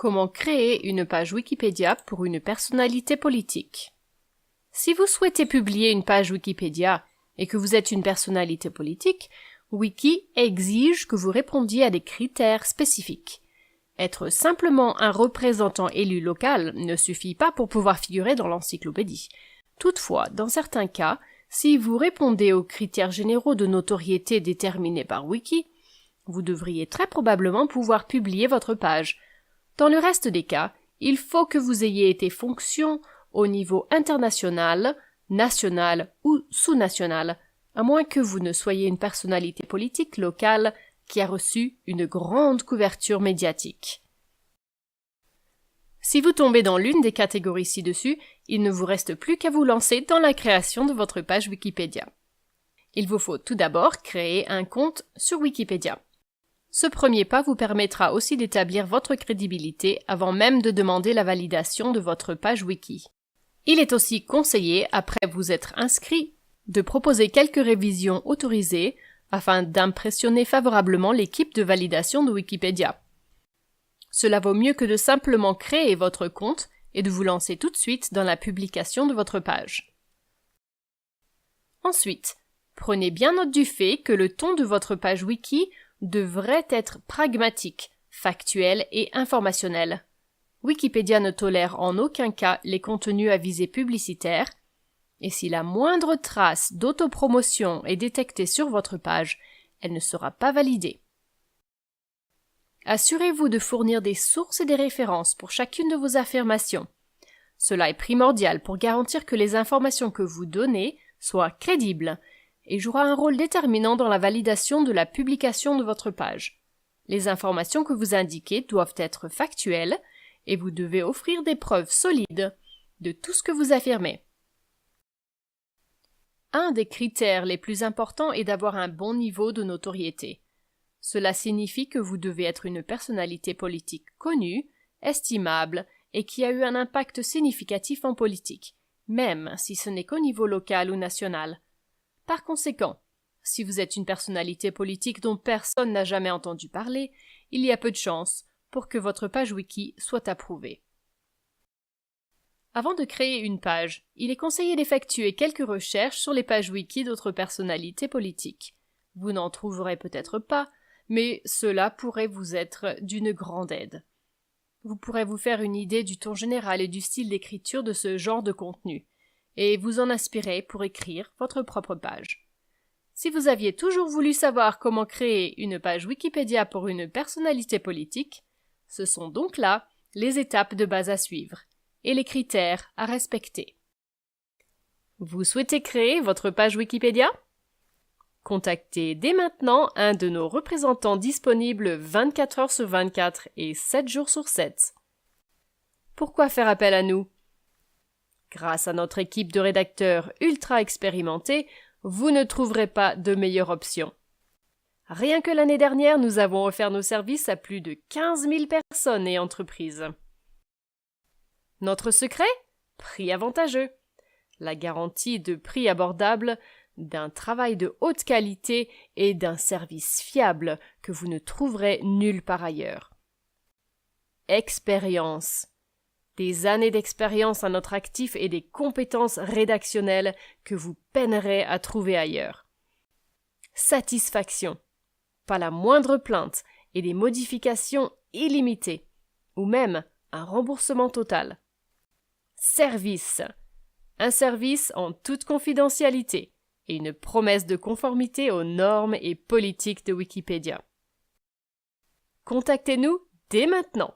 Comment créer une page Wikipédia pour une personnalité politique? Si vous souhaitez publier une page Wikipédia et que vous êtes une personnalité politique, Wiki exige que vous répondiez à des critères spécifiques. Être simplement un représentant élu local ne suffit pas pour pouvoir figurer dans l'encyclopédie. Toutefois, dans certains cas, si vous répondez aux critères généraux de notoriété déterminés par Wiki, vous devriez très probablement pouvoir publier votre page. Dans le reste des cas, il faut que vous ayez été fonction au niveau international, national ou sous-national, à moins que vous ne soyez une personnalité politique locale qui a reçu une grande couverture médiatique. Si vous tombez dans l'une des catégories ci-dessus, il ne vous reste plus qu'à vous lancer dans la création de votre page Wikipédia. Il vous faut tout d'abord créer un compte sur Wikipédia. Ce premier pas vous permettra aussi d'établir votre crédibilité avant même de demander la validation de votre page Wiki. Il est aussi conseillé, après vous être inscrit, de proposer quelques révisions autorisées afin d'impressionner favorablement l'équipe de validation de Wikipédia. Cela vaut mieux que de simplement créer votre compte et de vous lancer tout de suite dans la publication de votre page. Ensuite, prenez bien note du fait que le ton de votre page Wiki devrait être pragmatique, factuel et informationnel. Wikipédia ne tolère en aucun cas les contenus à visée publicitaire, et si la moindre trace d'autopromotion est détectée sur votre page, elle ne sera pas validée. Assurez-vous de fournir des sources et des références pour chacune de vos affirmations. Cela est primordial pour garantir que les informations que vous donnez soient crédibles et jouera un rôle déterminant dans la validation de la publication de votre page. Les informations que vous indiquez doivent être factuelles et vous devez offrir des preuves solides de tout ce que vous affirmez. Un des critères les plus importants est d'avoir un bon niveau de notoriété. Cela signifie que vous devez être une personnalité politique connue, estimable et qui a eu un impact significatif en politique, même si ce n'est qu'au niveau local ou national. Par conséquent, si vous êtes une personnalité politique dont personne n'a jamais entendu parler, il y a peu de chances pour que votre page Wiki soit approuvée. Avant de créer une page, il est conseillé d'effectuer quelques recherches sur les pages Wiki d'autres personnalités politiques. Vous n'en trouverez peut-être pas, mais cela pourrait vous être d'une grande aide. Vous pourrez vous faire une idée du ton général et du style d'écriture de ce genre de contenu, et vous en inspirer pour écrire votre propre page. Si vous aviez toujours voulu savoir comment créer une page Wikipédia pour une personnalité politique, ce sont donc là les étapes de base à suivre et les critères à respecter. Vous souhaitez créer votre page Wikipédia? Contactez dès maintenant un de nos représentants disponibles 24 heures sur 24 et 7 jours sur 7. Pourquoi faire appel à nous? Grâce à notre équipe de rédacteurs ultra expérimentés, vous ne trouverez pas de meilleure option. Rien que l'année dernière, nous avons offert nos services à plus de 15 000 personnes et entreprises. Notre secret? Prix avantageux. La garantie de prix abordable, d'un travail de haute qualité et d'un service fiable que vous ne trouverez nulle part ailleurs. Expérience. Des années d'expérience à notre actif et des compétences rédactionnelles que vous peinerez à trouver ailleurs. Satisfaction. Pas la moindre plainte et des modifications illimitées, ou même un remboursement total. Service. Un service en toute confidentialité et une promesse de conformité aux normes et politiques de Wikipédia. Contactez-nous dès maintenant.